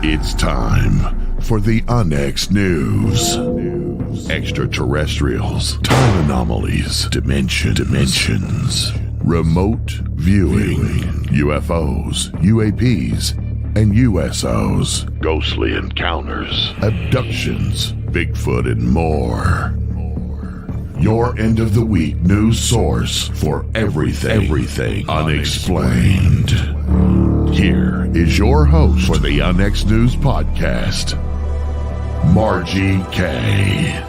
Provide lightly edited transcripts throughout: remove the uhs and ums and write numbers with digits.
It's time for the Onyx News. Extraterrestrials, time anomalies, dimensions, remote viewing, UFOs, UAPs, and USOs, ghostly encounters, abductions, Bigfoot, and more. Your end of the week news source for everything unexplained. Here is your host for the Onyx News Podcast, Margie K.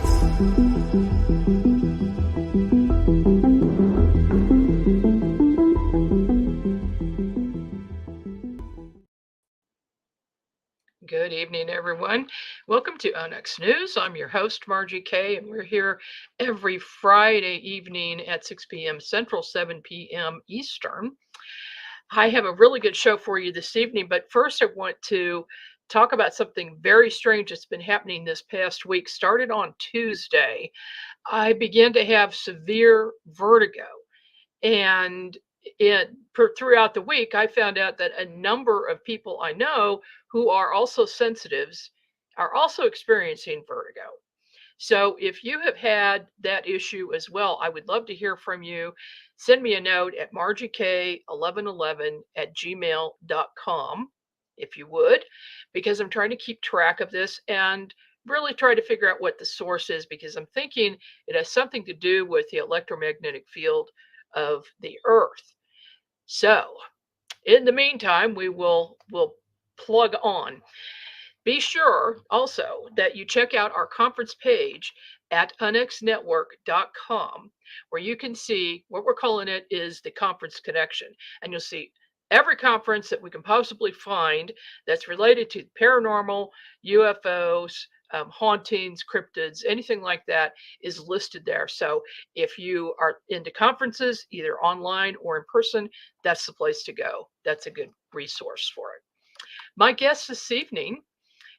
Good evening, everyone. Welcome to Onyx News. I'm your host, Margie K, and we're here every Friday evening at 6 p.m. Central, 7 p.m. Eastern. I have a really good show for you this evening, but first I want to talk about something very strange that's been happening this past week. Started on Tuesday, I began to have severe vertigo, and throughout the week, I found out that a number of people I know who are also sensitives are also experiencing vertigo. So if you have had that issue as well, I would love to hear from you. Send me a note at margiek1111@gmail.com if you would, because I'm trying to keep track of this and really try to figure out what the source is, because I'm thinking it has something to do with the electromagnetic field of the Earth. So in the meantime, we'll plug on. Be sure also that you check out our conference page at onyxnetwork.com, where you can see what we're calling it is the conference connection. And you'll see every conference that we can possibly find that's related to paranormal, UFOs, hauntings, cryptids, anything like that is listed there. So if you are into conferences, either online or in person, that's the place to go. That's a good resource for it. My guest this evening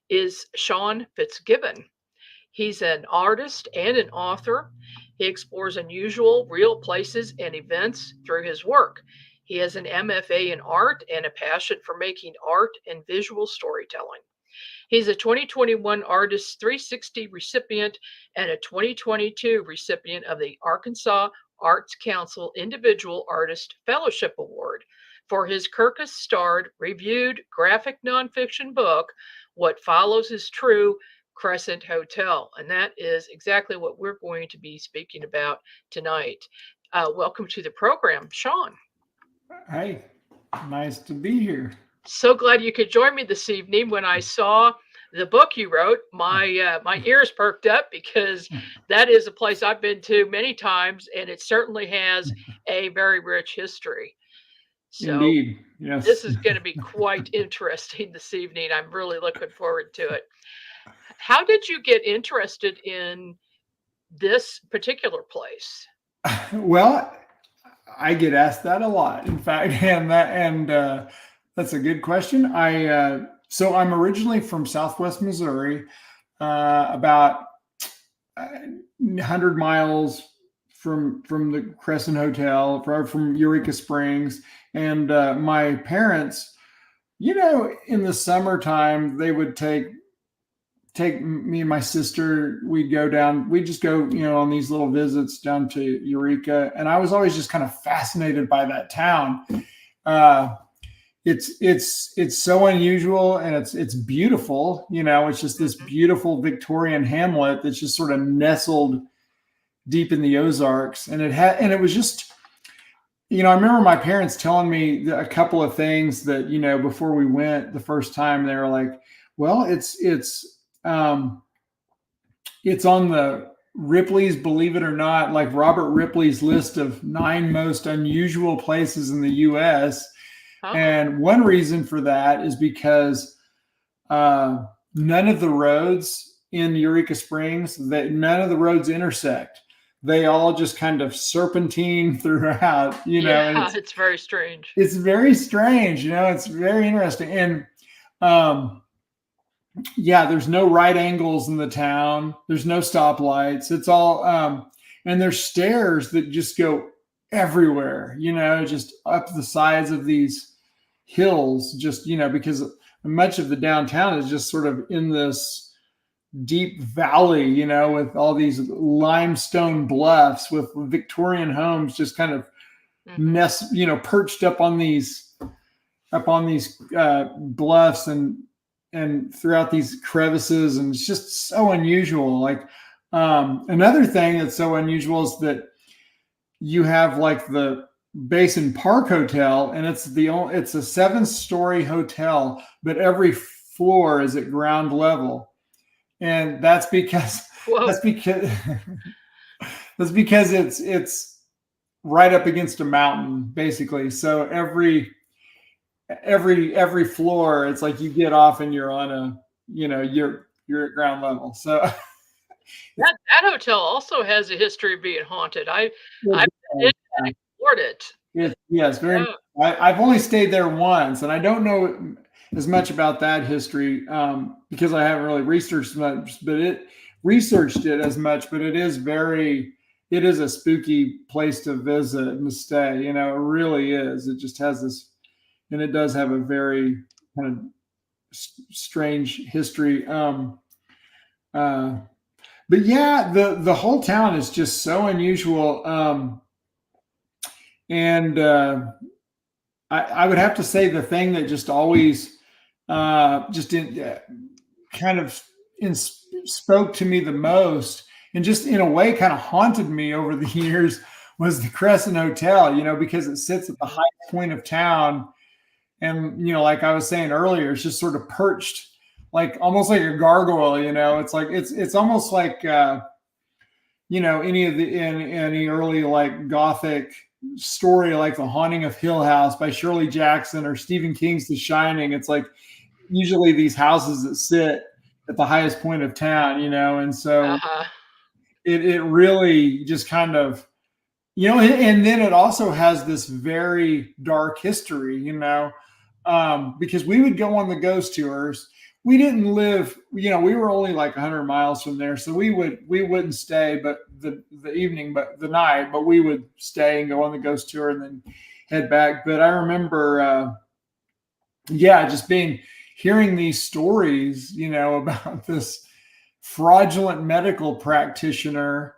is Sean Fitzgibbon. He's an artist and an author. He explores unusual, real places and events through his work. He has an MFA in art and a passion for making art and visual storytelling. He's a 2021 Artist 360 recipient and a 2022 recipient of the Arkansas Arts Council Individual Artist Fellowship Award for his Kirkus-starred reviewed graphic nonfiction book, What Follows Is True, Crescent Hotel. And that is exactly what we're going to be speaking about tonight. Welcome to the program, Sean. Hey, nice to be here. So glad you could join me this evening. When I saw the book you wrote, my ears perked up, because that is a place I've been to many times, and it certainly has a very rich history. So indeed, yes. This is going to be quite interesting this evening. I'm really looking forward to it. How did you get interested in this particular place? Well, I get asked that a lot, in fact, and that's a good question. So I'm originally from Southwest Missouri, about 100 miles from the Crescent Hotel, from Eureka Springs. And my parents, in the summertime, they would take me and my sister. We'd just go, on these little visits down to Eureka. And I was always just kind of fascinated by that town. It's so unusual, and it's beautiful. It's just this beautiful Victorian hamlet that's just sort of nestled deep in the Ozarks. And it was just, I remember my parents telling me a couple of things that, before we went the first time. They were like, well, it's on the Ripley's, believe it or not, like Robert Ripley's list of 9 most unusual places in the U.S. Oh. And one reason for that is because none of the roads in Eureka Springs, none of the roads intersect. They all just kind of serpentine throughout, Yeah, it's very strange. It's very strange, it's very interesting. And there's no right angles in the town. There's no stoplights. It's all, and there's stairs that just go everywhere, just up the sides of these hills, just, because much of the downtown is just sort of in this deep valley, with all these limestone bluffs with Victorian homes just kind of perched up on these bluffs and throughout these crevices, and it's just so unusual. Like another thing that's so unusual is that you have like the Basin Park Hotel, and it's a 7-story hotel, but every floor is at ground level, and that's because it's right up against a mountain, basically. So every floor, it's like you get off and you're on you're at ground level. So that hotel also has a history of being haunted. I've explored it. Yes, very. I've only stayed there once, and I don't know as much about that history because I haven't really researched much. But it as much. But it is a spooky place to visit and to stay. It really is. It just has this, and it does have a very kind of strange history. But yeah, the whole town is just so unusual. And I would have to say the thing that just always spoke to me the most, and just in a way kind of haunted me over the years, was the Crescent Hotel, because it sits at the highest point of town. And, like I was saying earlier, it's just sort of perched, like almost like a gargoyle, it's like, it's almost like, any early like Gothic story, like The Haunting of Hill House by Shirley Jackson or Stephen King's The Shining. It's like usually these houses that sit at the highest point of town, and so it really just kind of, and then it also has this very dark history, because we would go on the ghost tours. We didn't live, we were only like 100 miles from there. So we wouldn't stay, but the night, but we would stay and go on the ghost tour and then head back. But I remember, just hearing these stories, about this fraudulent medical practitioner,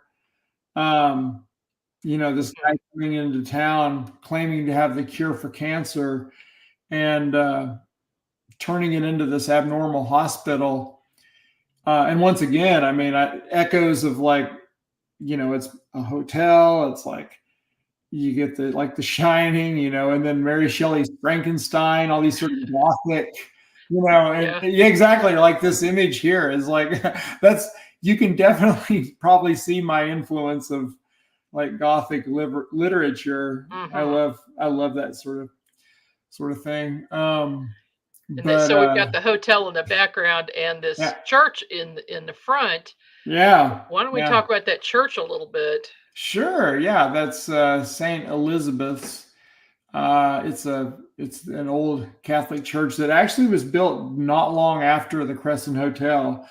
this guy coming into town claiming to have the cure for cancer and turning it into this abnormal hospital. And once again, I mean, echoes of like, it's a hotel. It's like you get the Shining, and then Mary Shelley's Frankenstein, all these sort of Gothic, yeah, exactly. Like this image here is like, you can definitely probably see my influence of like Gothic literature. I love that sort of thing. So we've got the hotel in the background and this church in the front. Yeah. Why don't we talk about that church a little bit? Sure. Yeah, that's St. Elizabeth's. It's an old Catholic church that actually was built not long after the Crescent Hotel.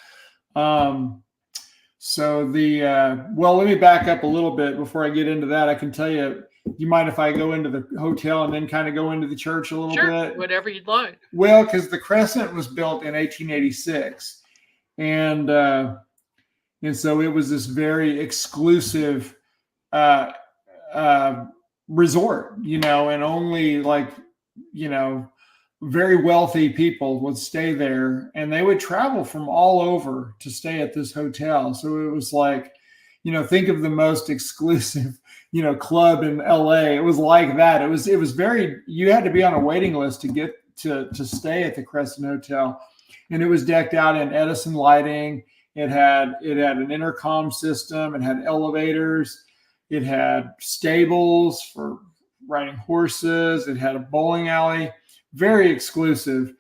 So let me back up a little bit before I get into that. I can tell you. You mind if I go into the hotel and then kind of go into the church a little bit? Whatever you'd like. Well, because the Crescent was built in 1886, and so it was this very exclusive resort, and only like very wealthy people would stay there, and they would travel from all over to stay at this hotel. So it was like, think of the most exclusive club in LA. It was like that. It was very, you had to be on a waiting list to get to stay at the Crescent Hotel. And it was decked out in Edison lighting. It had an intercom system. It had elevators. It had stables for riding horses. It had a bowling alley, very exclusive.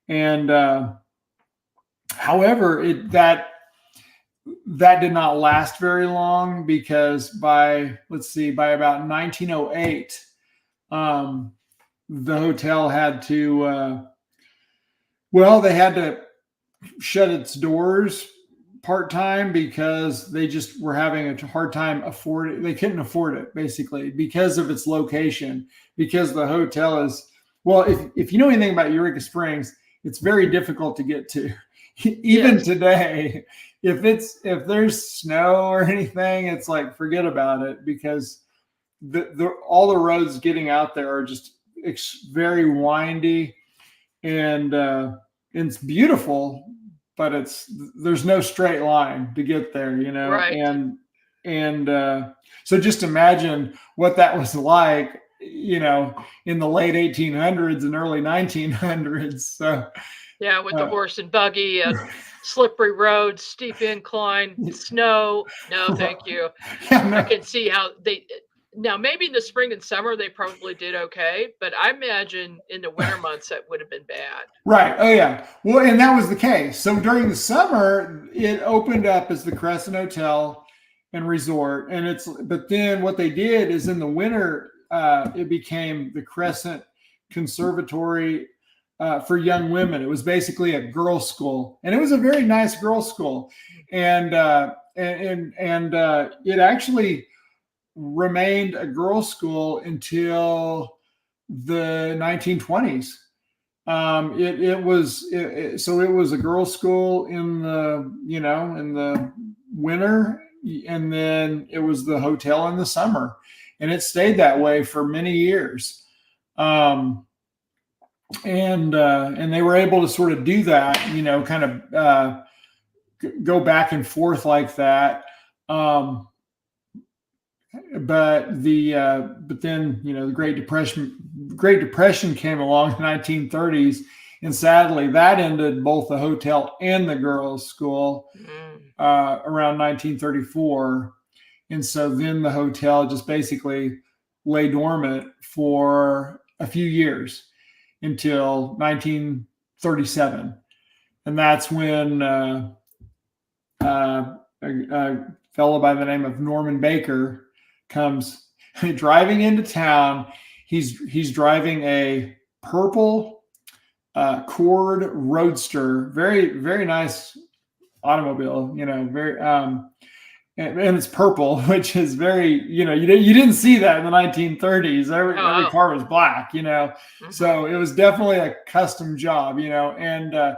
And however, that did not last very long, because by about 1908, the hotel had to, they had to shut its doors part-time because they just were having a hard time they couldn't afford it, basically, because of its location, because the hotel well, if you know anything about Eureka Springs, it's very difficult to get to. Even today, if there's snow or anything, it's like forget about it, because all the roads getting out there are just very windy, and it's beautiful, but there's no straight line to get there, Right. And so just imagine what that was like, in the late 1800s and early 1900s. So yeah, with the horse and buggy and slippery roads, steep incline, snow. No, thank you. Yeah, no. I can see how now maybe in the spring and summer they probably did okay, but I imagine in the winter months that would have been bad. Right. Oh yeah. Well, and that was the case. So during the summer, it opened up as the Crescent Hotel and Resort, but then what they did is in the winter, it became the Crescent Conservatory for young women. It was basically a girls' school, and it was a very nice girls' school, and it actually remained a girls' school until the 1920s. It was a girls' school in the winter, and then it was the hotel in the summer, and it stayed that way for many years. And they were able to sort of do that, kind of go back and forth like that. But then the Great Depression came along in the 1930s, and sadly that ended both the hotel and the girls' school around 1934. And so then the hotel just basically lay dormant for a few years until 1937. And that's when a fellow by the name of Norman Baker comes driving into town. He's driving a purple Cord Roadster, very, very nice automobile, very and it's purple, which is very, you didn't see that in the 1930s. Every car was black, so it was definitely a custom job, and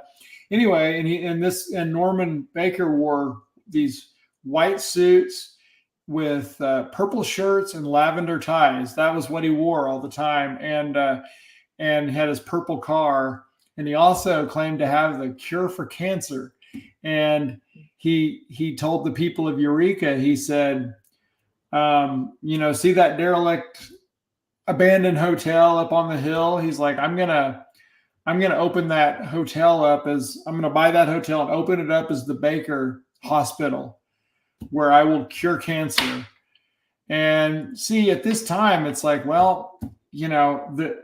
anyway, and Norman Baker wore these white suits with purple shirts and lavender ties. That was what he wore all the time, and had his purple car. And he also claimed to have the cure for cancer. And he told the people of Eureka, he said, see that derelict abandoned hotel up on the hill? He's like, I'm gonna open that hotel up I'm gonna buy that hotel and open it up as the Baker Hospital, where I will cure cancer. And see, at this time, it's like, well, they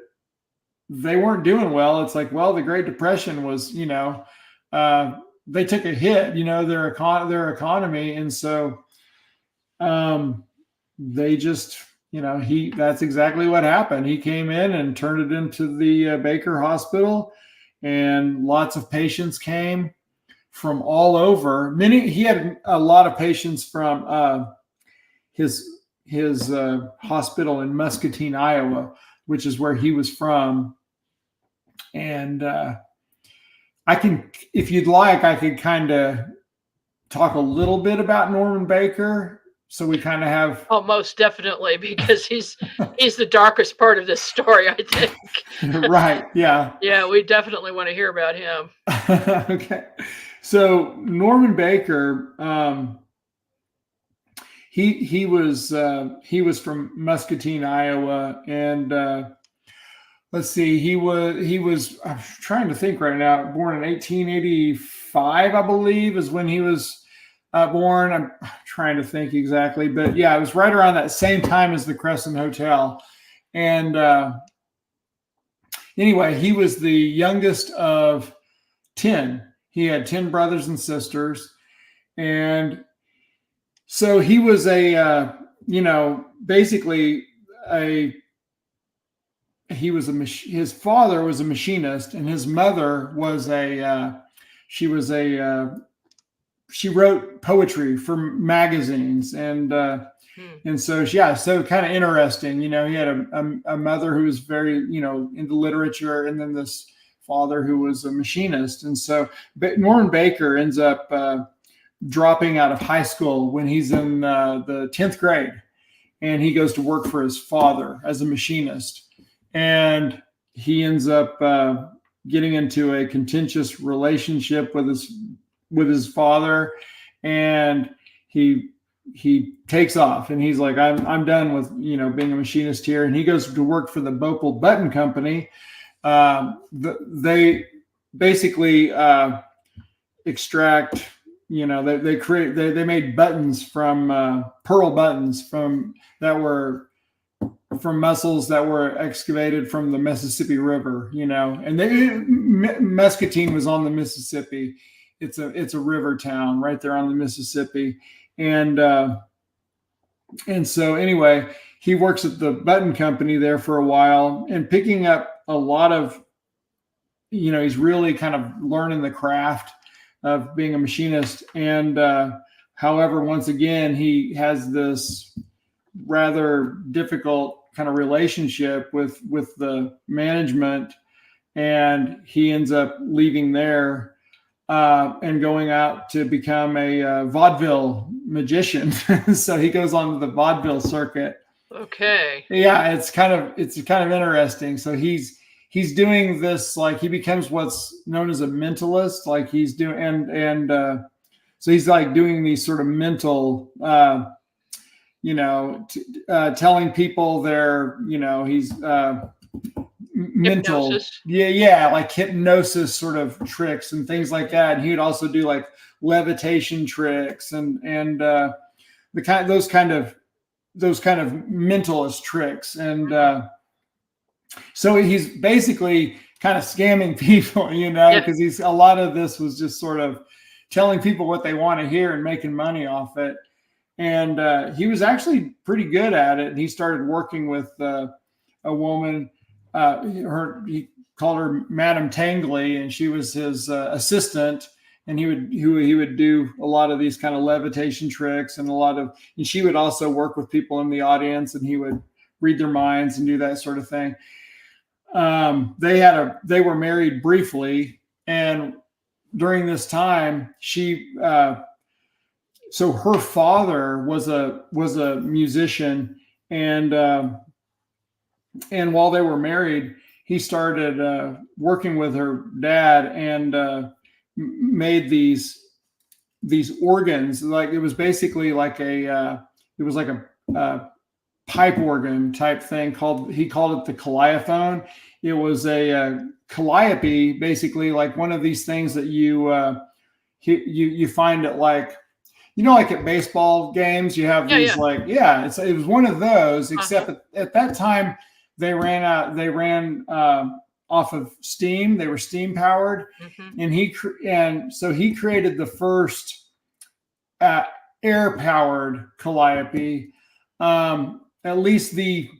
weren't doing well. It's like, well, the Great Depression was, they took a hit, their economy. And so they just, that's exactly what happened. He came in and turned it into the Baker Hospital, and lots of patients came from all over. He had a lot of patients from his hospital in Muscatine, Iowa, which is where he was from. And if you'd like, I could kind of talk a little bit about Norman Baker. So we kind of have. Oh, most definitely, because he's the darkest part of this story, I think. Right. Yeah. Yeah, we definitely want to hear about him. Okay. So Norman Baker, he was from Muscatine, Iowa, and let's see, he was. I'm trying to think right now. Born in 1885, I believe, is when he was born. I'm trying to think exactly, but yeah, it was right around that same time as the Crescent Hotel. And anyway, he was the youngest of 10. He had 10 brothers and sisters, and so he was his father was a machinist, and his mother was she wrote poetry for magazines, and And so, yeah, so kind of interesting. He had a mother who was very, into literature, and then this father who was a machinist. And so, but Norman Baker ends up dropping out of high school when he's in the 10th grade, and he goes to work for his father as a machinist. And he ends up getting into a contentious relationship with his father, and he takes off, and he's like, I'm done with being a machinist here, and he goes to work for the Bopal Button Company. They basically extract, they made buttons from pearl buttons that were from mussels that were excavated from the Mississippi River, and Muscatine was on the Mississippi. It's a river town right there on the Mississippi. And so anyway, he works at the button company there for a while, and picking up a lot of, he's really kind of learning the craft of being a machinist. And however, once again, he has this rather difficult kind of relationship with the management, and he ends up leaving there and going out to become a vaudeville magician. So he goes on to the vaudeville circuit. Okay. Yeah, it's kind of interesting. So he's doing this, like, he becomes what's known as a mentalist. Like, he's doing and so he's like doing these sort of mental, telling people they're, he's mental, Hypnosis. yeah, like hypnosis sort of tricks and things like that. And he would also do like levitation tricks and those kind of mentalist tricks. And so he's basically kind of scamming people, because a lot of this was just sort of telling people what they want to hear and making money off it. And he was actually pretty good at it. And he started working with a woman. He called her Madame Tangley, and she was his assistant. And he would do a lot of these kind of levitation tricks, and she would also work with people in the audience, and he would read their minds and do that sort of thing. They were married briefly, and during this time, so her father was a musician, and while they were married, he started working with her dad and made these organs. Like, it was basically like a pipe organ type thing he called it the calliophone. It was a calliope, basically like one of these things that you find at like at baseball games, you have these it was one of those, except at that time they ran off of steam. They were steam powered. Mm-hmm. And so he created the first air powered calliope. At least the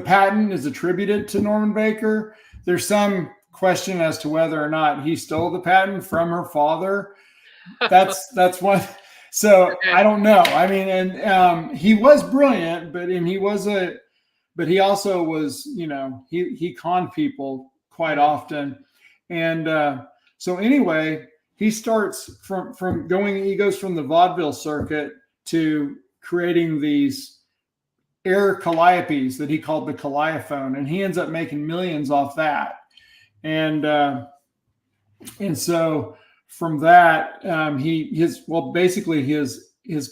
patent is attributed to Norman Baker. There's some question as to whether or not he stole the patent from her father. That's what. So okay. I don't know. I mean, and he was brilliant, but he also was, he conned people quite often. And so anyway, he starts he goes from the vaudeville circuit to creating these air calliopes that he called the calliophone, and he ends up making millions off that. And so from that, his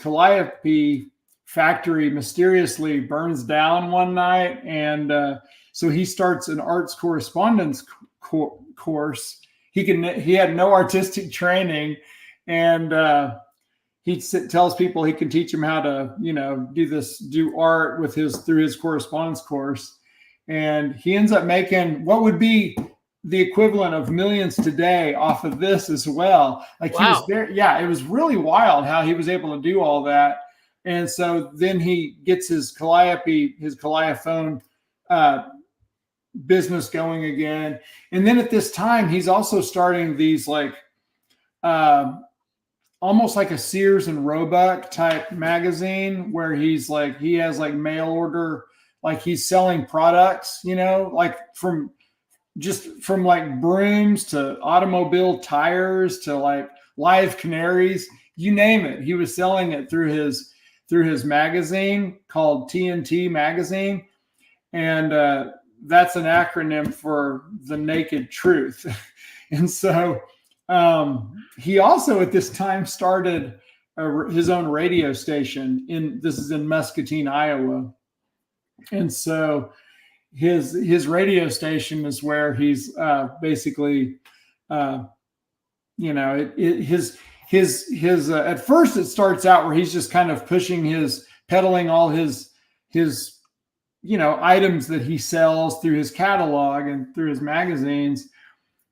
calliope factory mysteriously burns down one night, and so he starts an arts correspondence course. He had no artistic training, and he tells people he can teach them how to, do art through his correspondence course. And he ends up making what would be the equivalent of millions today off of this as well. Like, wow. He was there. Yeah, it was really wild how he was able to do all that. And so then he gets his calliophone business going again. And then at this time, he's also starting these almost like a Sears and Roebuck type magazine where he has like mail order, like he's selling products, like from like brooms to automobile tires to like live canaries, you name it. He was selling it through his magazine called TNT Magazine. And that's an acronym for The Naked Truth. And so he also at this time started his own radio station this is in Muscatine, Iowa. And so his radio station is where he's basically, his at first it starts out where he's just kind of peddling all his items that he sells through his catalog and through his magazines.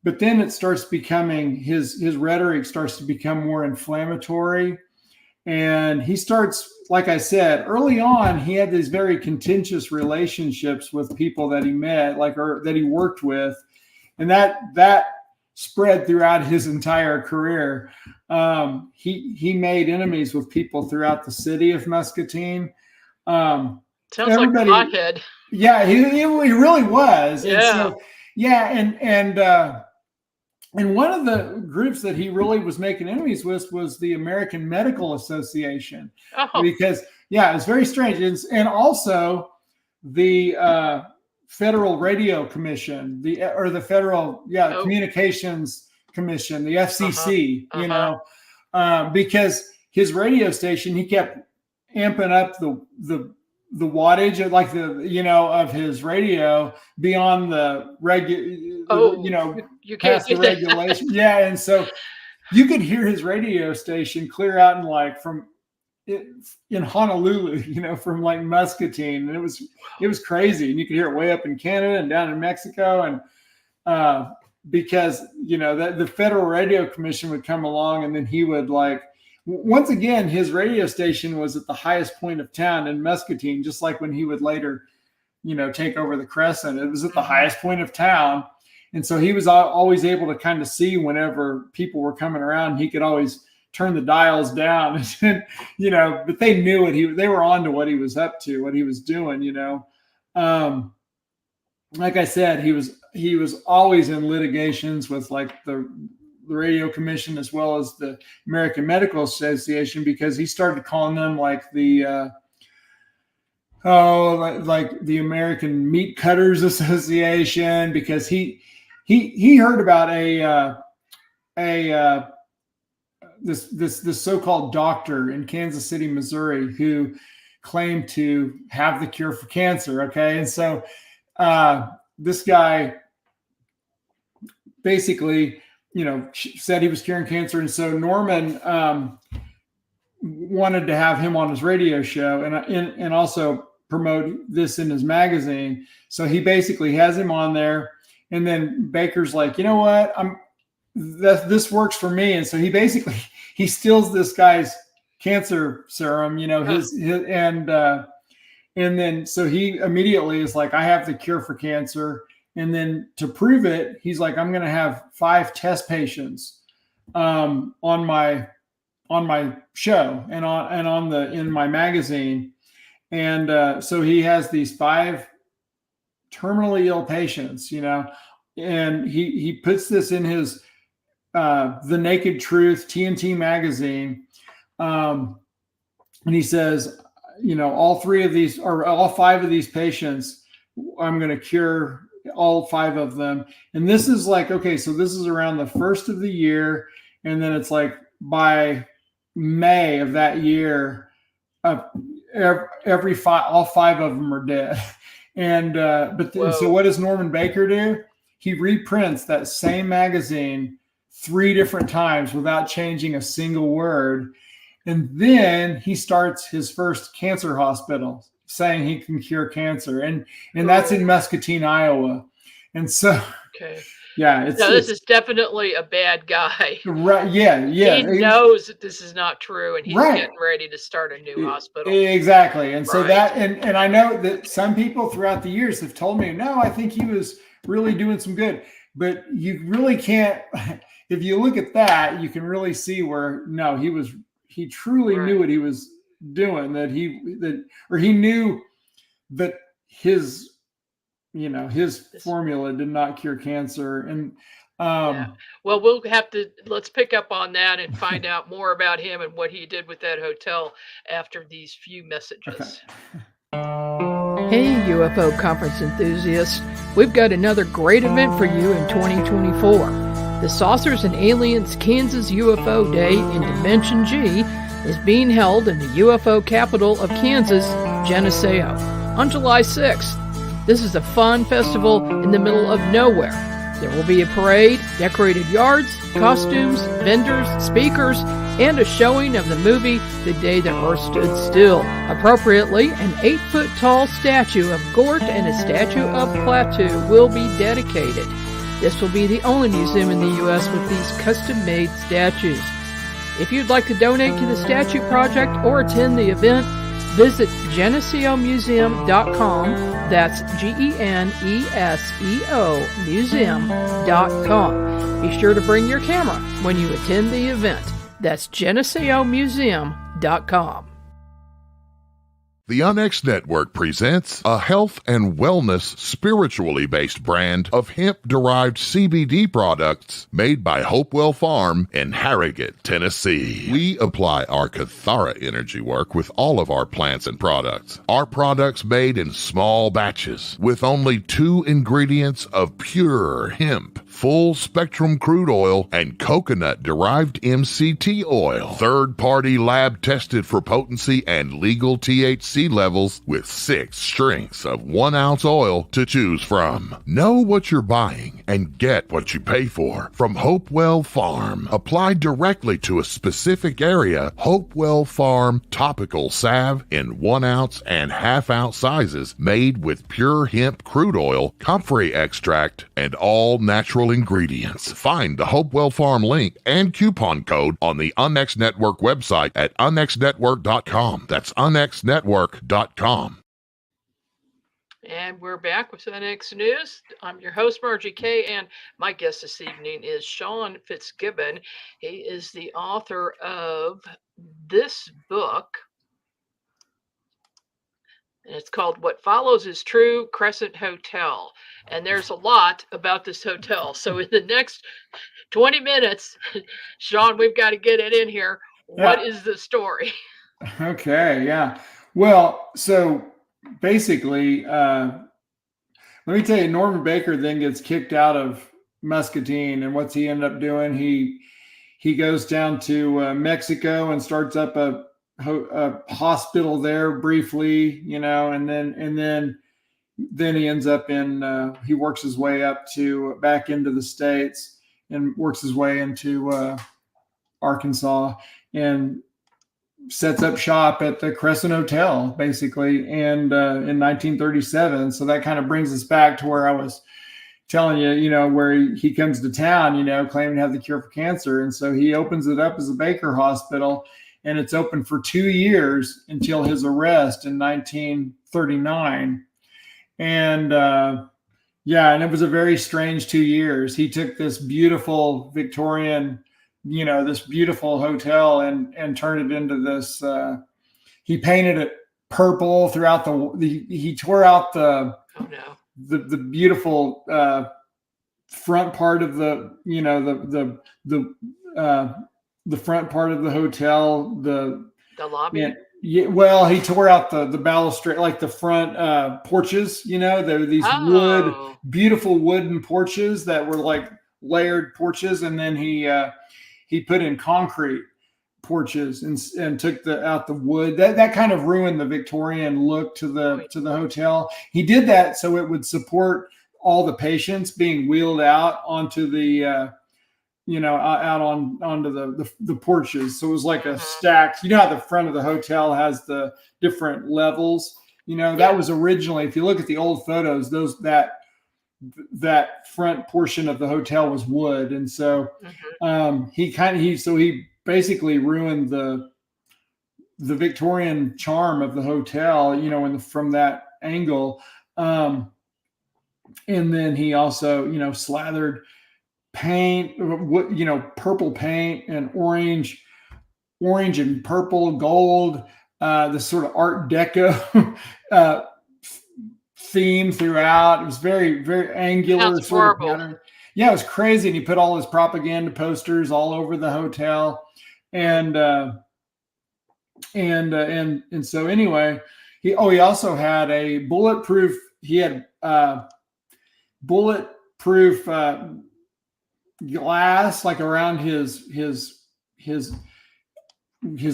But then it starts becoming his rhetoric starts to become more inflammatory. And he starts, like I said, early on, he had these very contentious relationships with people that he met, or that he worked with. And that spread throughout his entire career. He made enemies with people throughout the city of Muscatine. Sounds like a hothead. Yeah, he really was. Yeah. And one of the groups that he really was making enemies with was the American Medical Association. Oh. Because, it's very strange. And also the Federal Radio Commission, the Federal Communications Commission, the FCC, because his radio station, he kept amping up the wattage of of his radio beyond the you can't past the regulation. Yeah. And so you could hear his radio station clear out in Honolulu, from like Muscatine. And it was crazy. And you could hear it way up in Canada and down in Mexico. And because, the Federal Radio Commission would come along and then he would once again, his radio station was at the highest point of town in Muscatine, just like when he would later, take over the Crescent. It was at the highest point of town. And so he was always able to kind of see whenever people were coming around, he could always turn the dials down, but they knew they were on to what he was up to, what he was doing, like I said, he was always in litigations with the Radio Commission as well as the American Medical Association, because he started calling them the American Meat Cutters Association, because he heard about this so-called doctor in Kansas City, Missouri, who claimed to have the cure for cancer. Okay. And so this guy basically, said he was curing cancer. And so Norman wanted to have him on his radio show and also promote this in his magazine. So he basically has him on there. And then Baker's like, you know what? This works for me. And so he steals this guy's cancer serum, and then so he immediately is like, I have the cure for cancer. And then to prove it, he's like, I'm going to have 5 test patients on my show and in my magazine. And so he has these 5 terminally ill patients, and he puts this in his The Naked Truth TNT magazine. And he says, all 3 of these, or all 5 of these patients, I'm going to cure all 5 of them. And this is so this is around the first of the year. And then it's by May of that year, all 5 of them are dead. And, so what does Norman Baker do? He reprints that same magazine 3 different times without changing a single word. And then he starts his first cancer hospital, saying he can cure cancer. And that's in Muscatine, Iowa. And so, this is definitely a bad guy. Right. Yeah. He knows that this is not true, and he's getting ready to start a new hospital. Exactly. And so and I know that some people throughout the years have told me, no, I think he was really doing some good, but you really can't, if you look at that, you can really see where he truly knew what he was doing, he knew that his formula did not cure cancer. And well, let's pick up on that and find out more about him and what he did with that hotel after these few messages. Okay. Hey, UFO conference enthusiasts, we've got another great event for you in 2024. The Saucers and Aliens Kansas UFO Day in Dimension G is being held in the UFO capital of Kansas, Geneseo, on July 6th. This is a fun festival in the middle of nowhere. There will be a parade, decorated yards, costumes, vendors, speakers, and a showing of the movie The Day the Earth Stood Still. Appropriately, an 8-foot-tall statue of Gort and a statue of Klaatu will be dedicated. This will be the only museum in the U.S. with these custom-made statues. If you'd like to donate to the statue project or attend the event, visit GeneseoMuseum.com. That's GENESEO Museum.com. Be sure to bring your camera when you attend the event. That's GeneseoMuseum.com. The Onyx Network presents a health and wellness spiritually based brand of hemp-derived CBD products made by Hopewell Farm in Harrogate, Tennessee. We apply our Cathara energy work with all of our plants and products. Our products made in small batches with only 2 ingredients of pure hemp, full-spectrum crude oil, and coconut-derived MCT oil. Third-party lab tested for potency and legal THC levels with 6 strengths of 1 ounce oil to choose from. Know what you're buying and get what you pay for from Hopewell Farm. Applied directly to a specific area, Hopewell Farm topical salve in 1 ounce and ½ ounce sizes made with pure hemp crude oil, comfrey extract, and all natural ingredients. Find the Hopewell Farm link and coupon code on the Onyx Network website at onyxnetwork.com. That's onyxnetwork.com. And we're back with Onyx News. I'm your host, Margie Kay, and my guest this evening is Sean Fitzgibbon. He is the author of this book, and it's called What Follows is True, Crescent Hotel. And there's a lot about this hotel. So in the next 20 minutes, Sean, we've got to get it in here. What is the story? Okay, yeah. Well, so basically, let me tell you, Norman Baker then gets kicked out of Muscatine, and what's he end up doing? He goes down to Mexico and starts up a hospital there briefly, and then he ends up he works his way back into the States and works his way into Arkansas and sets up shop at the Crescent Hotel, basically, and in 1937. So that kind of brings us back to where I was telling you, where he comes to town, claiming to have the cure for cancer. And so he opens it up as a Baker Hospital, and it's open for 2 years until his arrest in 1939. And and it was a very strange 2 years. He took this beautiful Victorian, this beautiful hotel and turned it into this, he painted it purple throughout he tore out the beautiful front part of the front part of the hotel, the lobby. Well, he tore out the balustrade, like the front porches, there were these beautiful wooden porches that were like layered porches. And then he put in concrete porches and took out the wood. That kind of ruined the Victorian look to the hotel. He did that so it would support all the patients being wheeled out onto the onto the porches. So it was like a stacked, how the front of the hotel has the different levels. That was originally, if you look at the old photos, that front portion of the hotel was wood. And so he basically ruined the Victorian charm of the hotel, from that angle. And then he also, slathered paint, purple paint and orange and purple, gold, this sort of Art Deco theme throughout. It was very, very angular sort of pattern. Yeah, it was crazy. And he put all his propaganda posters all over the hotel. And so anyway, he also had a bulletproof glass like around his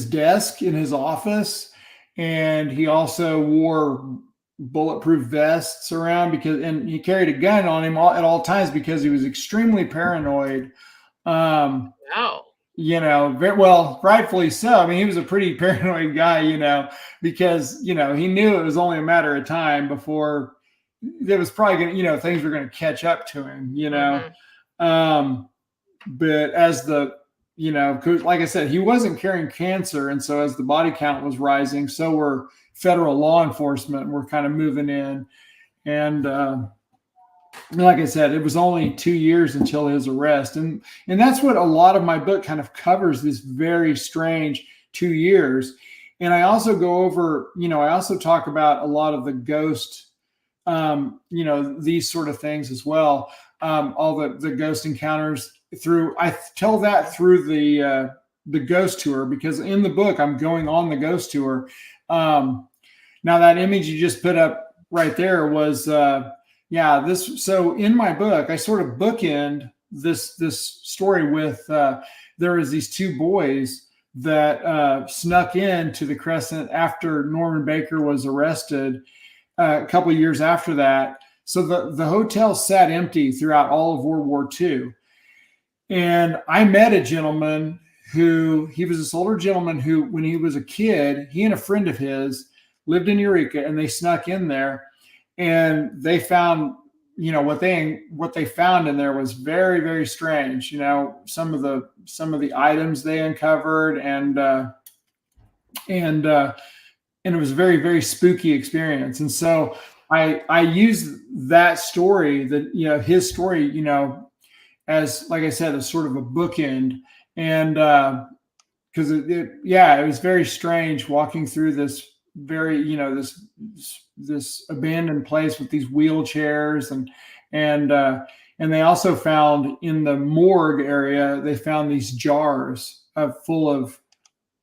desk in his office, and he also wore bulletproof vests around and he carried a gun on him at all times because he was extremely paranoid. Wow. Very well, rightfully so. I mean, he was a pretty paranoid guy, because, he knew it was only a matter of time before there was probably going to, things were going to catch up to him, Mm-hmm. But as like I said, he wasn't carrying cancer. And so as the body count was rising, so were federal law enforcement were kind of moving in. And like I said, it was only 2 years until his arrest. And that's what a lot of my book kind of covers, this very strange 2 years. And I also go over, I also talk about a lot of the ghost, these sort of things as well. All the ghost encounters I tell that through the ghost tour, because in the book I'm going on the ghost tour. Now that image you just put up right there was, so in my book, I sort of bookend this story with, there was these two boys that snuck into the Crescent after Norman Baker was arrested a couple of years after that. So the hotel sat empty throughout all of World War II. And I met a gentleman he was this older gentleman who, when he was a kid, he and a friend of his lived in Eureka, and they snuck in there, and they found, what they found in there was very, very strange. Some of the items they uncovered, and it was a very, very spooky experience. And so I use that story, his story, as, like I said, as sort of a bookend. And because it was very strange walking through this very, this abandoned place with these wheelchairs, and they also found in the morgue area, they found these jars full of,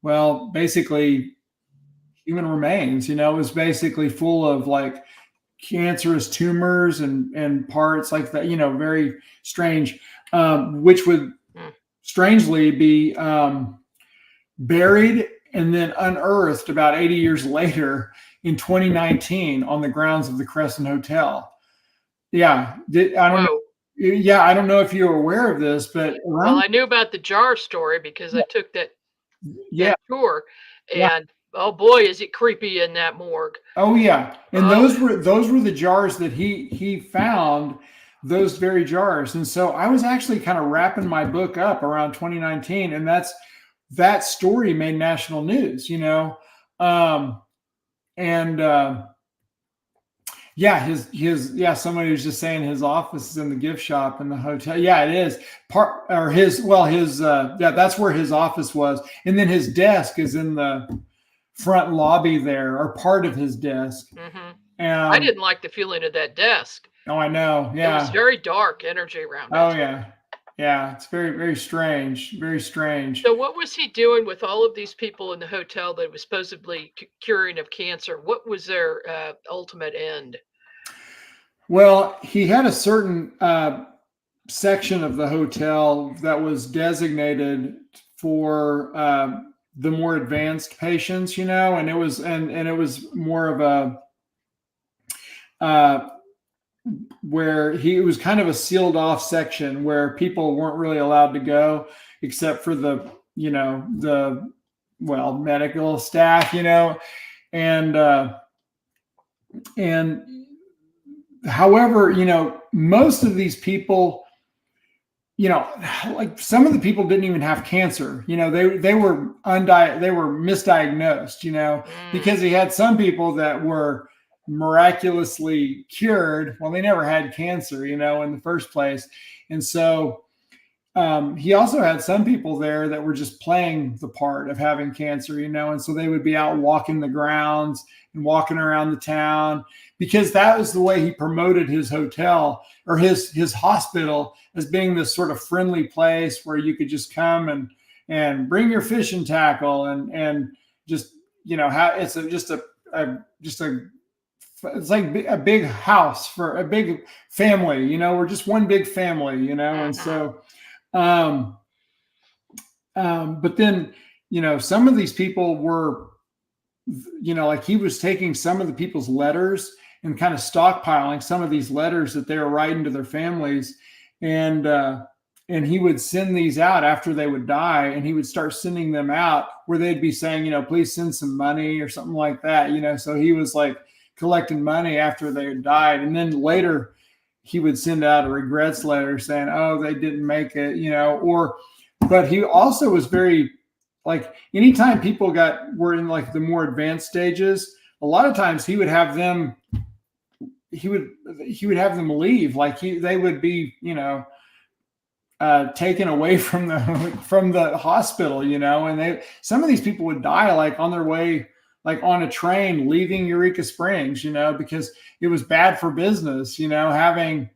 well, basically human remains. It was basically full of like cancerous tumors and parts like that, very strange, which would strangely be buried and then unearthed about 80 years later in 2019 on the grounds of the Crescent Hotel. Yeah. I don't know if you're aware of this, but I knew about the jar story because I took that tour, and oh boy, is it creepy in that morgue. Oh yeah. And those were the jars that he found, those very jars. And so I was actually kind of wrapping my book up around 2019, and that story made national news, somebody was just saying his office is in the gift shop in the hotel. Yeah, it is that's where his office was. And then his desk is in the front lobby there, or part of his desk. Mm-hmm. I didn't like the feeling of that desk. Oh, I know. Yeah. It was very dark energy around it. Oh, yeah. Yeah. It's very, very strange. Very strange. So what was he doing with all of these people in the hotel that was supposedly curing of cancer? What was their ultimate end? Well, he had a certain section of the hotel that was designated for the more advanced patients, and it was it was more of a where it was kind of a sealed off section where people weren't really allowed to go except for the medical staff, and however, most of these people, like some of the people didn't even have cancer. They were misdiagnosed, because he had some people that were miraculously cured. Well, they never had cancer, in the first place. And so he also had some people there that were just playing the part of having cancer, and so they would be out walking the grounds and walking around the town, because that was the way he promoted his hotel or his hospital as being this sort of friendly place where you could just come and bring your fishing tackle and just, it's it's like a big house for a big family, we're just one big family, and so, but then, some of these people were, like he was taking some of the people's letters and kind of stockpiling some of these letters that they were writing to their families. And he would send these out after they would die, and he would start sending them out where they'd be saying, please send some money or something like that, so he was like collecting money after they had died. And then later he would send out a regrets letter saying, oh, they didn't make it, but he also was very, like, anytime people were in like the more advanced stages, a lot of times he would have them leave. Like they would be, taken away from the hospital, and some of these people would die like on their way, like on a train leaving Eureka Springs, because it was bad for business, having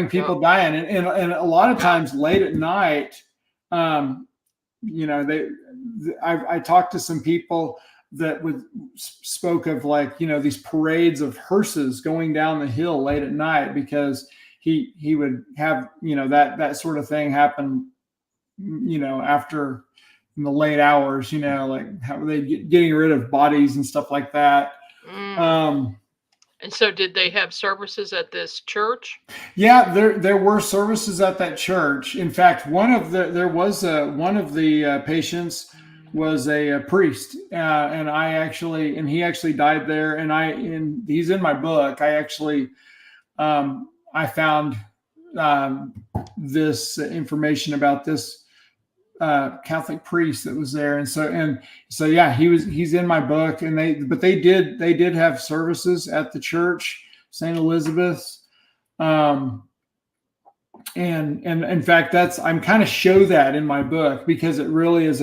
people dying. And a lot of times late at night, I talked to some people that spoke of like, these parades of hearses going down the hill late at night, because he would have, that sort of thing happen, after in the late hours, like how they getting rid of bodies and stuff like that. And so did they have services at this church? Yeah, there were services at that church. In fact, one of the patients was a priest, and he actually died there. And he's in my book. I found this information about this Catholic priest that was there, and so yeah, he's in my book. And they did have services at the church, St. Elizabeth's, and in fact I'm kind of show that in my book, because it really is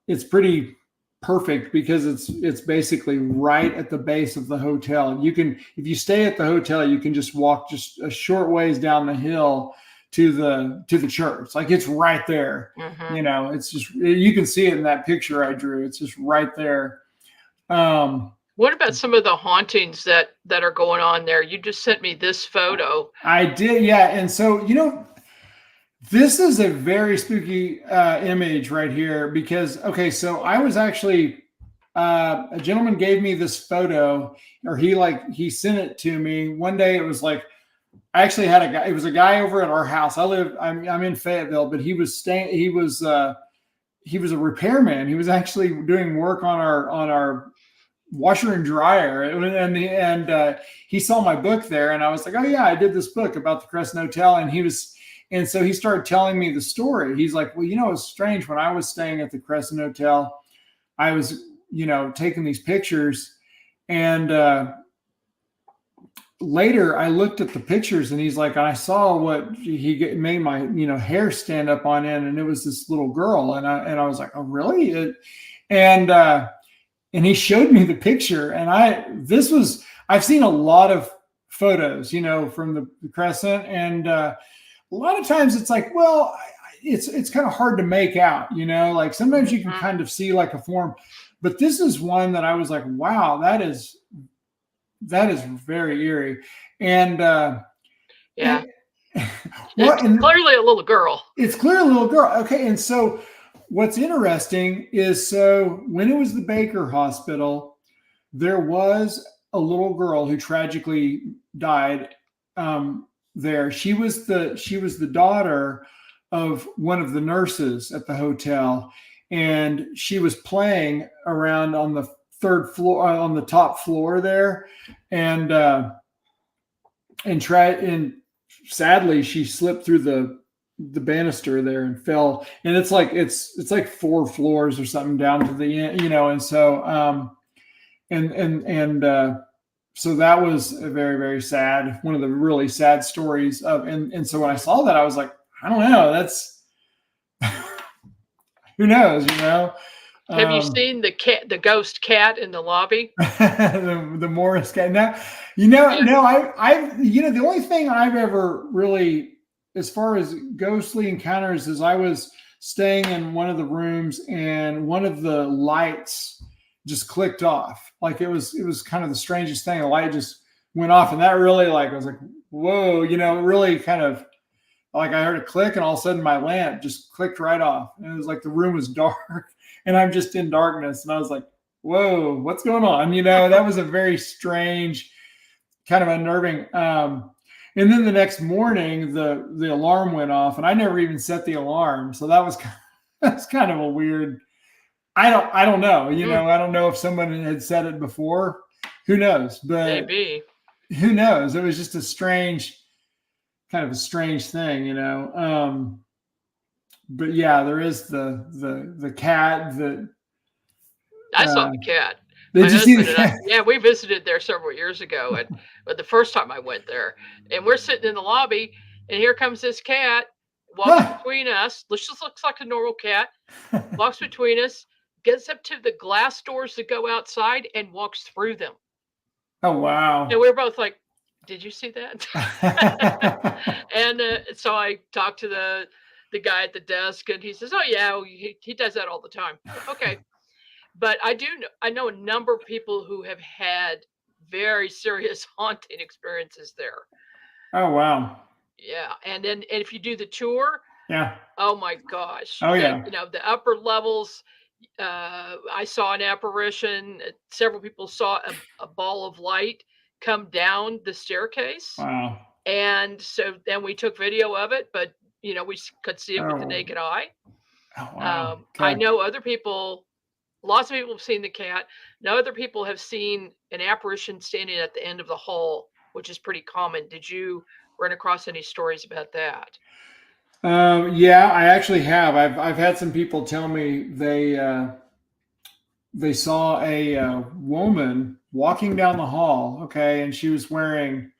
it's pretty perfect, because it's basically right at the base of the hotel. If you stay at the hotel, you can just walk just a short ways down the hill to the church. Like it's right there. Mm-hmm. It's just, you can see it in that picture I drew. It's just right there. What about some of the hauntings that are going on there? You just sent me this photo. I did, yeah. And so, this is a very spooky image right here, because, okay, so I was actually, a gentleman gave me this photo, or he sent it to me one day. It was like, I actually had a guy, it was a guy over at our house. I'm in Fayetteville, but he was a repairman. He was actually doing work on our washer and dryer. And he saw my book there, and I was like, oh yeah, I did this book about the Crescent Hotel. And so he started telling me the story. He's like, well, it's strange. When I was staying at the Crescent Hotel, I was, taking these pictures, and later I looked at the pictures, and he's like, I saw what he made my, hair stand up on end, and it was this little girl. And I was like, oh really? And he showed me the picture, and I've seen a lot of photos, from the Crescent, and a lot of times it's like, well, it's kind of hard to make out, like sometimes you can kind of see like a form, but this is one that I was like, wow, that is very eerie. And yeah, it's clearly a little girl. It's clearly a little girl. Okay. And so what's interesting is, so when it was the Baker Hospital, there was a little girl who tragically died there. She was the daughter of one of the nurses at the hotel, and she was playing around on the third floor, on the top floor there, and sadly she slipped through the banister there and fell, and it's like 4 floors or something down to the end, and so so that was a very, very sad, one of the really sad stories of, and so when I saw that, I was like, I don't know, that's, who knows, you know? Have you seen the ghost cat in the lobby? The Morris cat. Now, no, the only thing I've ever really, as far as ghostly encounters, is I was staying in one of the rooms and one of the lights just clicked off. Like it was kind of the strangest thing. The light just went off, and that really, like, I was like, whoa, it really kind of, like, I heard a click, and all of a sudden my lamp just clicked right off, and it was like the room was dark and I'm just in darkness, and I was like, whoa, what's going on? That was a very strange, kind of unnerving. And then the next morning, the alarm went off, and I never even set the alarm, so that's kind of a weird. I don't know. I don't know if someone had said it before. Who knows? But maybe. Who knows? It was just a strange thing, But yeah, there is the cat that I saw the cat. Did you see the cat? Yeah, we visited there several years ago, but the first time I went there, and we're sitting in the lobby, and here comes this cat, walks between us. Just looks like a normal cat. Walks between us, gets up to the glass doors that go outside, and walks through them. Oh wow! And we were both like, "Did you see that?" And so I talked to the guy at the desk, and he says, "Oh yeah, he does that all the time." Okay. But I know a number of people who have had very serious haunting experiences there. Oh wow! Yeah, and if you do the tour, yeah. Oh my gosh! Oh yeah. The upper levels. I saw an apparition. Several people saw a ball of light come down the staircase. Wow! And so then we took video of it, but we could see it with the naked eye. Oh wow! Okay. I know other people. Lots of people have seen the cat. Now other people have seen an apparition standing at the end of the hall, which is pretty common. Did you run across any stories about that? Yeah, I actually have. I've had some people tell me they saw a woman walking down the hall. Okay, and she was wearing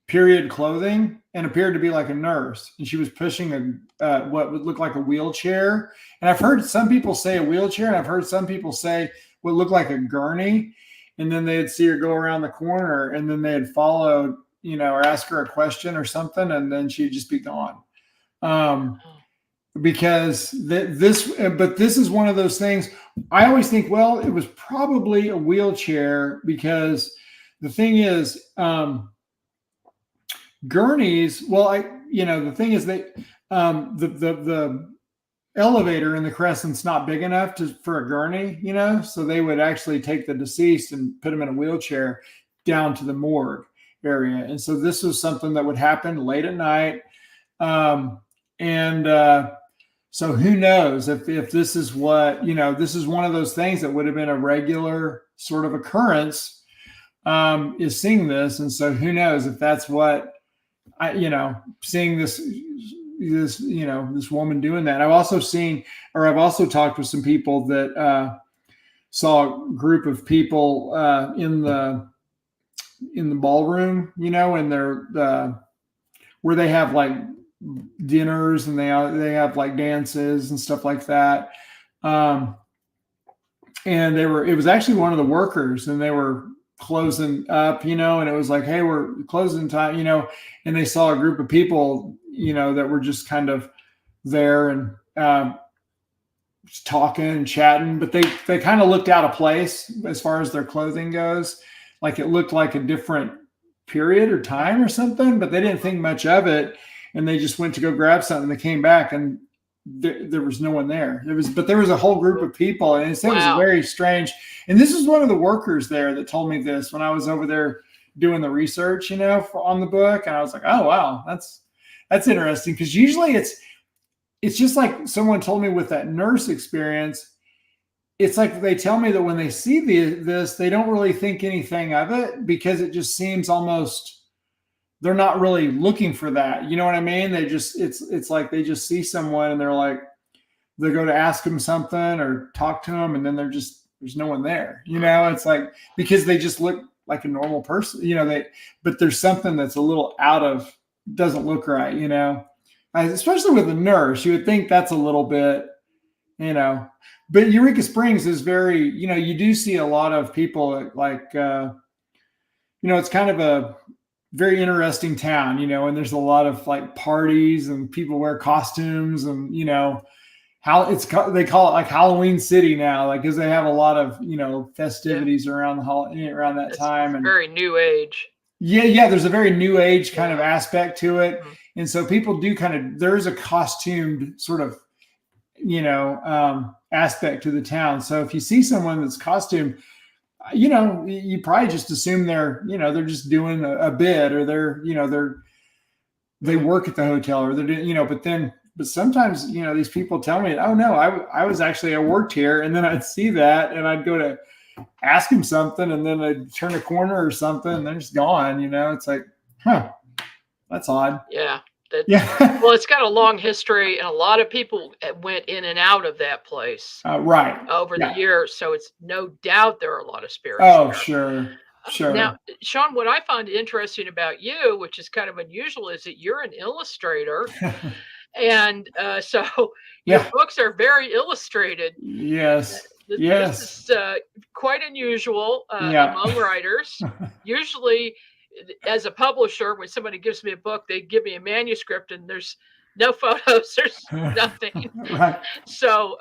period clothing and appeared to be like a nurse, and she was pushing what would look like a wheelchair. And I've heard some people say a wheelchair, and I've heard some people say what looked like a gurney. And then they'd see her go around the corner, and then they'd follow, or ask her a question or something, and then she'd just be gone. Because this is one of those things. I always think, well, it was probably a wheelchair, because the thing is, gurneys. Well, the thing is that the elevator in the Crescent's not big enough for a gurney, so they would actually take the deceased and put him in a wheelchair down to the morgue area. And so this was something that would happen late at night. So who knows if this is what, this is one of those things that would have been a regular sort of occurrence, is seeing this. And so who knows if that's what seeing this woman doing that. I've also talked with some people that saw a group of people in the ballroom, and they're where they have like dinners, and they have like dances and stuff like that. And it was actually one of the workers, and they were closing up, and it was like, hey, we're closing time, and they saw a group of people, that were just kind of there and just talking and chatting, but they kind of looked out of place as far as their clothing goes. Like it looked like a different period or time or something, but they didn't think much of it. And they just went to go grab something. They came back, and there was no one there. There was a whole group of people, and it was very strange. And this is one of the workers there that told me this when I was over there doing the research, on the book. And I was like, oh wow, that's interesting, because usually it's just like someone told me with that nurse experience. It's like they tell me that when they see this, they don't really think anything of it, because it just seems almost. They're not really looking for that. You know what I mean? It's like they just see someone, and they're like, they go to ask them something or talk to them, and then there's no one there. It's like, because they just look like a normal person, but there's something that's a little doesn't look right, especially with a nurse. You would think that's a little bit, but Eureka Springs is very, you do see a lot of people like, it's kind of a very interesting town, and there's a lot of like parties and people wear costumes and, they call it like Halloween City now, like, cause they have a lot of, festivities around that time. And very new age. Yeah. There's a very new age kind of aspect to it. Mm-hmm. And so people do there's a costumed sort of, aspect to the town. So if you see someone that's costumed, you probably just assume they're just doing a bit, or they work at the hotel, or they're doing, but sometimes, these people tell me, oh no, I worked here. And then I'd see that and I'd go to ask him something, and then I'd turn a corner or something and they're just gone, it's like, that's odd. Yeah. Well, it's got a long history, and a lot of people went in and out of that place right over the years. So it's no doubt there are a lot of spirits. Oh, there. Sure. Now, Sean, what I find interesting about you, which is kind of unusual, is that you're an illustrator. And so your books are very illustrated. Yes. This is quite unusual among writers. Usually, as a publisher, when somebody gives me a book, they give me a manuscript and there's no photos, there's nothing. Right. So,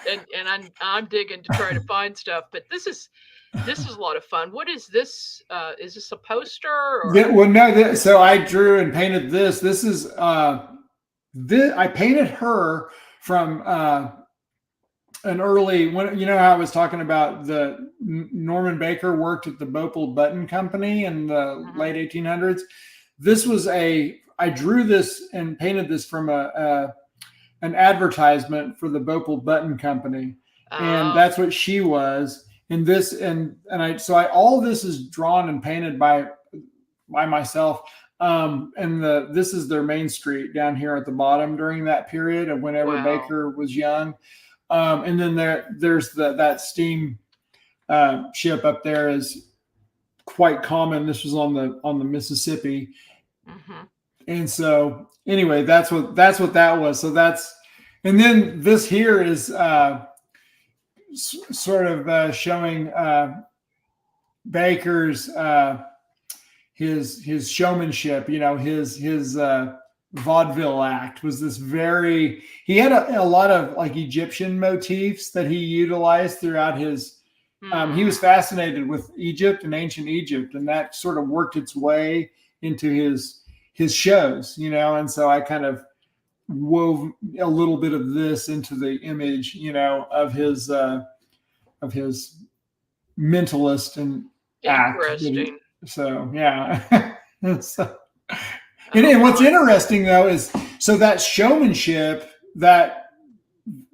and I'm digging to try to find stuff, but this is a lot of fun. What is this? Is this a poster? Or? Well, no. So I drew and painted this. This is I painted her from an early, when how I was talking about the Norman Baker worked at the Bopal Button Company in the late 1800s. This was I drew this and painted this from an advertisement for the Bopal Button Company, and that's what she was. And this all this is drawn and painted by myself. This is their main street down here at the bottom during that period of whenever Baker was young. And then there's that steam ship up there is quite common. This was on the Mississippi. Mm-hmm. And so anyway, that's what that was. So and then this here is sort of showing Baker's his showmanship, his vaudeville act was this he had a lot of like Egyptian motifs that he utilized throughout his, he was fascinated with Egypt and ancient Egypt, and that sort of worked its way into his shows, and so I kind of wove a little bit of this into the image, of his mentalist and act. Interesting. So, yeah. And what's interesting though is, so that showmanship, that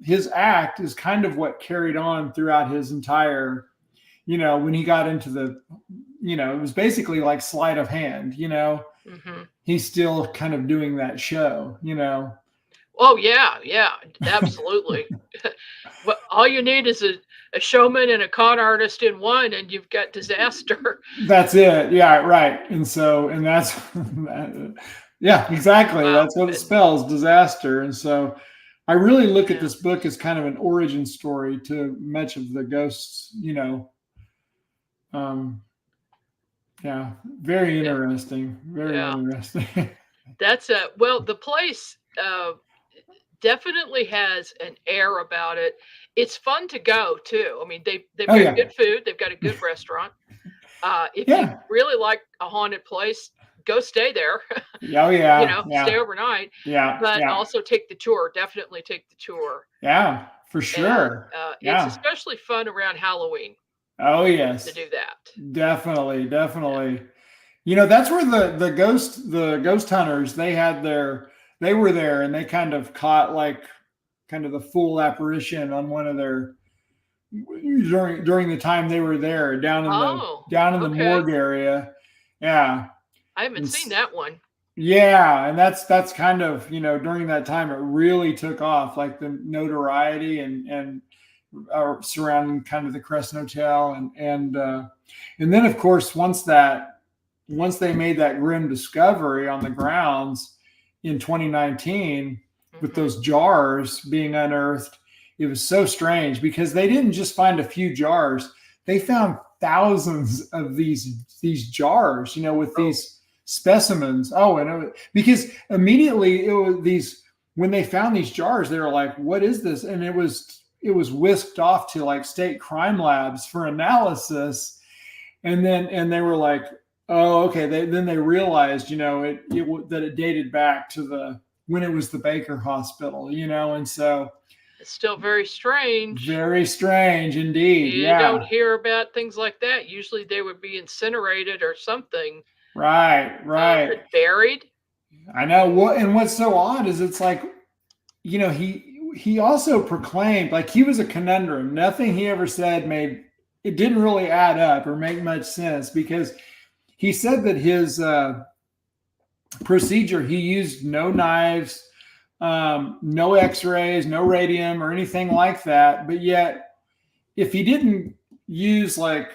his act is kind of what carried on throughout his entire, when he got into the, it was basically like sleight of hand, he's still kind of doing that show, Oh yeah, absolutely. Well, all you need is a showman and a con artist in one, and you've got disaster. That's it. Yeah, right. And that's, yeah, exactly. Wow. That's what it spells, disaster. And so I really look at this book as kind of an origin story to much of the ghosts, very interesting. Very interesting. That's the place definitely has an air about it. It's fun to go too. I mean, they've got good food. They've got a good restaurant. If you really like a haunted place, go stay there. Stay overnight. But also take the tour. Definitely take the tour. Yeah, for sure. And, it's especially fun around Halloween. Oh yes, to do that. Definitely. That's where the ghost hunters, they were there, and they kind of caught the full apparition on one of their during the time they were there down in the morgue area. Yeah. I haven't seen that one. Yeah. And that's kind of, during that time, it really took off, like the notoriety and surrounding kind of the Crescent Hotel, and then of course once they made that grim discovery on the grounds in 2019 with those jars being unearthed, it was so strange because they didn't just find a few jars; they found thousands of these jars, with these specimens. Because immediately it was when they found these jars, they were like, "What is this?" And it was whisked off to like state crime labs for analysis, and they were like, "Oh, okay." Then they realized, that it dated back to when it was the Baker Hospital, and so. It's still very strange. Very strange indeed. You don't hear about things like that. Usually they would be incinerated or something. Right. Buried. I know. What's so odd is it's like, he also proclaimed, like, he was a conundrum. Nothing he ever said it didn't really add up or make much sense, because he said that his procedure, he used no knives, no x-rays, no radium or anything like that. But yet, if he didn't use like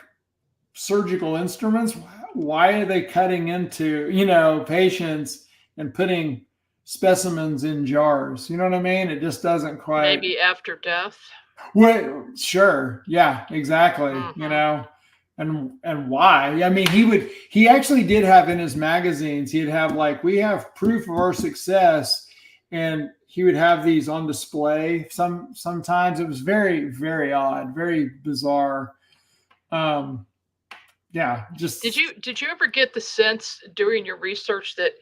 surgical instruments, why are they cutting into, patients and putting specimens in jars? You know what I mean? It just doesn't quite. Maybe after death. Well, sure. Yeah, exactly. And why? I mean, he actually did have in his magazines, he'd have like, we have proof of our success. And he would have these on display. Sometimes it was very, very odd, very bizarre. Just. Did you ever get the sense during your research that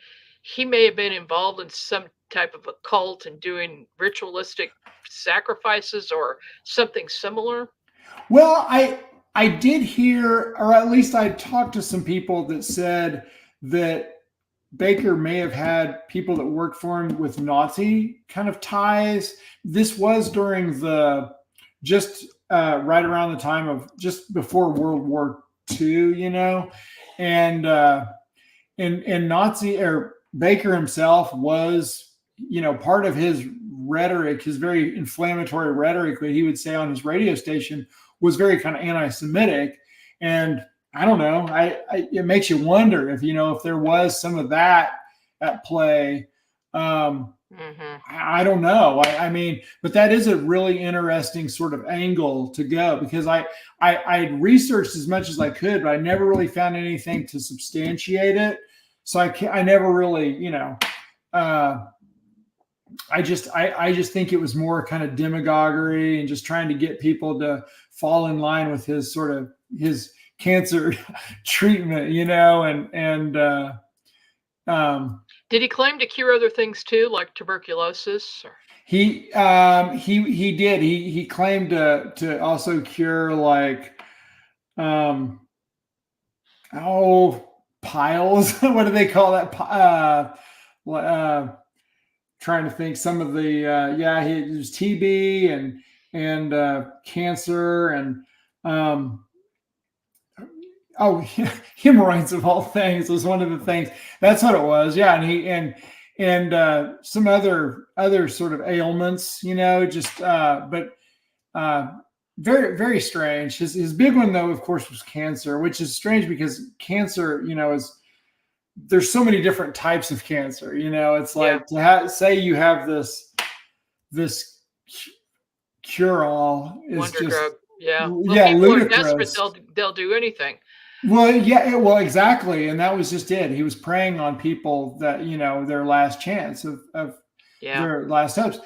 he may have been involved in some type of a cult and doing ritualistic sacrifices or something similar? Well, I did hear, or at least I talked to some people that said that Baker may have had people that worked for him with Nazi kind of ties. This was during right around the time of just before World War II, and Nazi, or Baker himself was, part of his rhetoric, his very inflammatory rhetoric that he would say on his radio station was very kind of anti-Semitic. And I don't know. It makes you wonder if there was some of that at play. I don't know. I mean, but that is a really interesting sort of angle to go, because I researched as much as I could, but I never really found anything to substantiate it. So I never really, I just think it was more kind of demagoguery and just trying to get people to fall in line with his cancer treatment, did he claim to cure other things too, like tuberculosis? He did. He claimed to also cure like piles. What do they call that? Trying to think. Some of the it was TB and cancer and hemorrhoids of all things was one of the things. That's what it was. Yeah. And some other sort of ailments, but very, very strange. His big one though, of course, was cancer, which is strange because cancer, there's so many different types of cancer, it's like to say you have this cure all is wonder just drug. Yeah. Ludicrous. Are desperate, they'll do anything. Well, exactly. And that was just it. He was preying on people that, their last chance of their last hopes.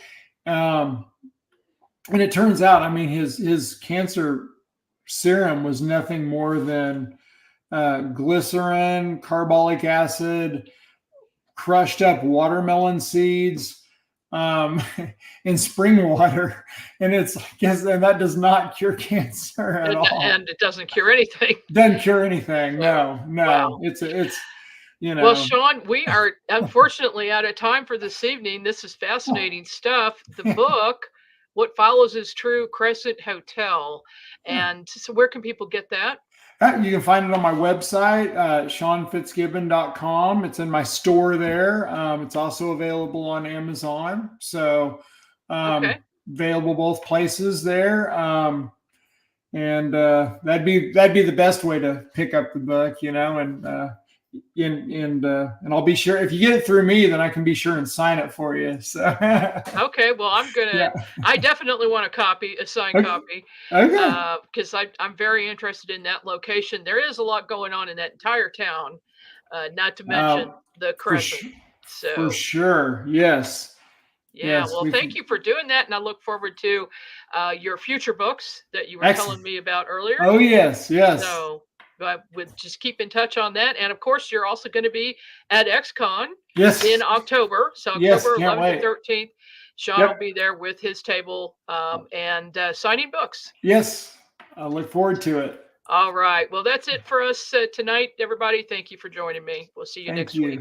And it turns out, I mean, his cancer serum was nothing more than glycerin, carbolic acid, crushed up watermelon seeds, and spring water. And and that does not cure cancer at all. And it doesn't cure anything. Doesn't cure anything. No. Wow. It's Well, Sean, we are unfortunately out of time for this evening. This is fascinating stuff. The book, What Follows is True, Crescent Hotel. And so where can people get that? You can find it on my website, seanfitzgibbon.com. It's in my store there. It's also available on Amazon. So, okay. available both places there. And that'd be the best way to pick up the book, and I'll be sure if you get it through me, then I can be sure and sign it for you. So okay, well, I'm gonna. Yeah. I definitely want a signed Okay. copy, Okay. because I'm very interested in that location. There is a lot going on in that entire town, not to mention the Crescent. For So sure. Yes. yeah, Yes. well, thank you for doing that, and I look forward to your future books that you were telling Excellent. me about earlier. Oh yes. Yes. So, but with just keep in touch on that, and of course, you're also going to be at XCon Yes. in October. So Yes, October can't 11th wait. to 13th, Sean Yep. will be there with his table and signing books. Yes. I look forward to it. All right. Well, that's it for us tonight, everybody. Thank you for joining me. We'll see you Thank next you. week.